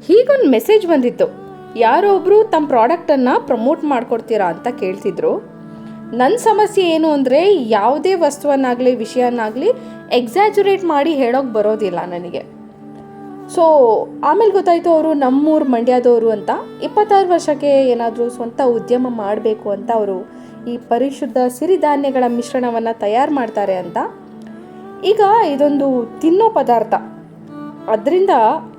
ಹೀಗೊಂದು ಮೆಸೇಜ್ ಬಂದಿತ್ತು. ಯಾರೋ ಒಬ್ಬರು ತಮ್ಮ ಪ್ರಾಡಕ್ಟನ್ನು ಪ್ರಮೋಟ್ ಮಾಡಿಕೊಡ್ತೀರಾ ಅಂತ ಕೇಳ್ತಿದ್ರು. ನನ್ನ ಸಮಸ್ಯೆ ಏನು ಅಂದರೆ ಯಾವುದೇ ವಸ್ತುವನ್ನಾಗಲಿ ವಿಷಯನಾಗಲಿ ಎಕ್ಸಾಜುರೇಟ್ ಮಾಡಿ ಹೇಳೋಕ್ಕೆ ಬರೋದಿಲ್ಲ ನನಗೆ. ಸೊ ಆಮೇಲೆ ಗೊತ್ತಾಯಿತು ಅವರು ನಮ್ಮೂರು ಮಂಡ್ಯದವರು ಅಂತ. 26 ವರ್ಷಕ್ಕೆ ಏನಾದರೂ ಸ್ವಂತ ಉದ್ಯಮ ಮಾಡಬೇಕು ಅಂತ ಅವರು ಈ ಪರಿಶುದ್ಧ ಸಿರಿಧಾನ್ಯಗಳ ಮಿಶ್ರಣವನ್ನು ತಯಾರು ಮಾಡ್ತಾರೆ ಅಂತ. ಈಗ ಇದೊಂದು ತಿನ್ನೋ ಪದಾರ್ಥ, ಅದರಿಂದ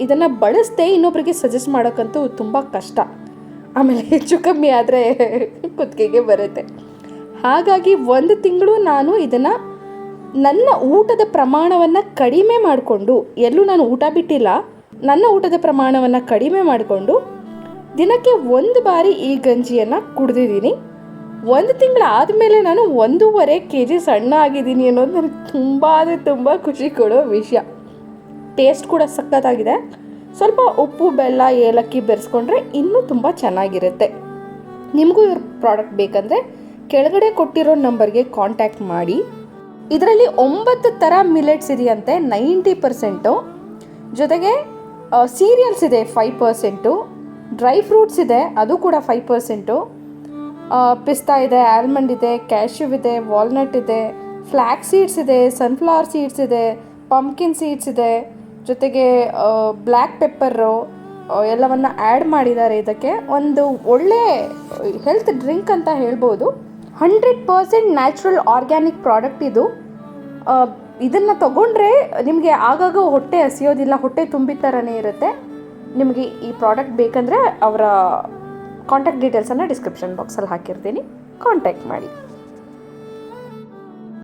ಇದನ್ನು ಬಳಸದೆ ಇನ್ನೊಬ್ಬರಿಗೆ ಸಜೆಸ್ಟ್ ಮಾಡೋಕ್ಕಂತೂ ತುಂಬ ಕಷ್ಟ. ಆಮೇಲೆ ಹೆಚ್ಚು ಕಮ್ಮಿ ಆದರೆ ಕುತ್ತಿಗೆಗೆ ಬರುತ್ತೆ. ಹಾಗಾಗಿ 1 ತಿಂಗಳು ನಾನು ಇದನ್ನು ನನ್ನ ಊಟದ ಪ್ರಮಾಣವನ್ನು ಕಡಿಮೆ ಮಾಡಿಕೊಂಡು, ಎಲ್ಲೂ ನಾನು ಊಟ ಬಿಟ್ಟಿಲ್ಲ, ನನ್ನ ಊಟದ ಪ್ರಮಾಣವನ್ನು ಕಡಿಮೆ ಮಾಡಿಕೊಂಡು ದಿನಕ್ಕೆ 1 ಬಾರಿ ಈ ಗಂಜಿಯನ್ನು ಕುಡಿದಿದ್ದೀನಿ. 1 ತಿಂಗಳಾದಮೇಲೆ ನಾನು 1.5 kg ಸಣ್ಣ ಆಗಿದ್ದೀನಿ ಅನ್ನೋದು ನನಗೆ ತುಂಬ ಖುಷಿ ಕೊಡೋ ವಿಷಯ. ಟೇಸ್ಟ್ ಕೂಡ ಸಖತ್ತಾಗಿದೆ. ಸ್ವಲ್ಪ ಉಪ್ಪು ಬೆಲ್ಲ ಏಲಕ್ಕಿ ಬೆರೆಸ್ಕೊಂಡ್ರೆ ಇನ್ನೂ ತುಂಬ ಚೆನ್ನಾಗಿರುತ್ತೆ. ನಿಮಗೂ ಇವ್ರ ಪ್ರಾಡಕ್ಟ್ ಬೇಕಂದರೆ ಕೆಳಗಡೆ ಕೊಟ್ಟಿರೋ ನಂಬರ್ಗೆ ಕಾಂಟ್ಯಾಕ್ಟ್ ಮಾಡಿ. ಇದರಲ್ಲಿ 9 ಥರ ಮಿಲೆಟ್ಸ್ ಇದೆಯಂತೆ, 90%. ಜೊತೆಗೆ ಸೀರಿಯಲ್ಸ್ ಇದೆ 5%, ಡ್ರೈ ಫ್ರೂಟ್ಸ್ ಇದೆ ಅದು ಕೂಡ 5%, ಪಿಸ್ತಾ ಇದೆ, ಆಲ್ಮಂಡ್ ಇದೆ, ಕ್ಯಾಶ್ಯೂ ಇದೆ, ವಾಲ್ನಟ್ ಇದೆ, ಫ್ಲ್ಯಾಕ್ಸ್ ಸೀಡ್ಸ್ ಇದೆ, ಸನ್ಫ್ಲವರ್ ಸೀಡ್ಸ್ ಇದೆ, ಪಂಪ್ಕಿನ್ ಸೀಡ್ಸ್ ಇದೆ, ಜೊತೆಗೆ ಬ್ಲ್ಯಾಕ್ ಪೆಪ್ಪರು ಎಲ್ಲವನ್ನು ಆ್ಯಡ್ ಮಾಡಿದ್ದಾರೆ. ಇದಕ್ಕೆ ಒಂದು ಒಳ್ಳೆ ಹೆಲ್ತ್ ಡ್ರಿಂಕ್ ಅಂತ ಹೇಳ್ಬೋದು. 100% ನ್ಯಾಚುರಲ್ ಆರ್ಗ್ಯಾನಿಕ್ ಪ್ರಾಡಕ್ಟ್ ಇದು. ಇದನ್ನು ತಗೊಂಡ್ರೆ ನಿಮಗೆ ಆಗಾಗ ಹೊಟ್ಟೆ ಹಸಿಯೋದಿಲ್ಲ, ಹೊಟ್ಟೆ ತುಂಬಿದ ಥರನೇ ಇರುತ್ತೆ. ನಿಮಗೆ ಈ ಪ್ರಾಡಕ್ಟ್ ಬೇಕಂದರೆ ಅವರ ಕಾಂಟ್ಯಾಕ್ಟ್ ಡೀಟೇಲ್ಸನ್ನು ಡಿಸ್ಕ್ರಿಪ್ಷನ್ ಬಾಕ್ಸಲ್ಲಿ ಹಾಕಿರ್ತೀನಿ, ಕಾಂಟ್ಯಾಕ್ಟ್ ಮಾಡಿ.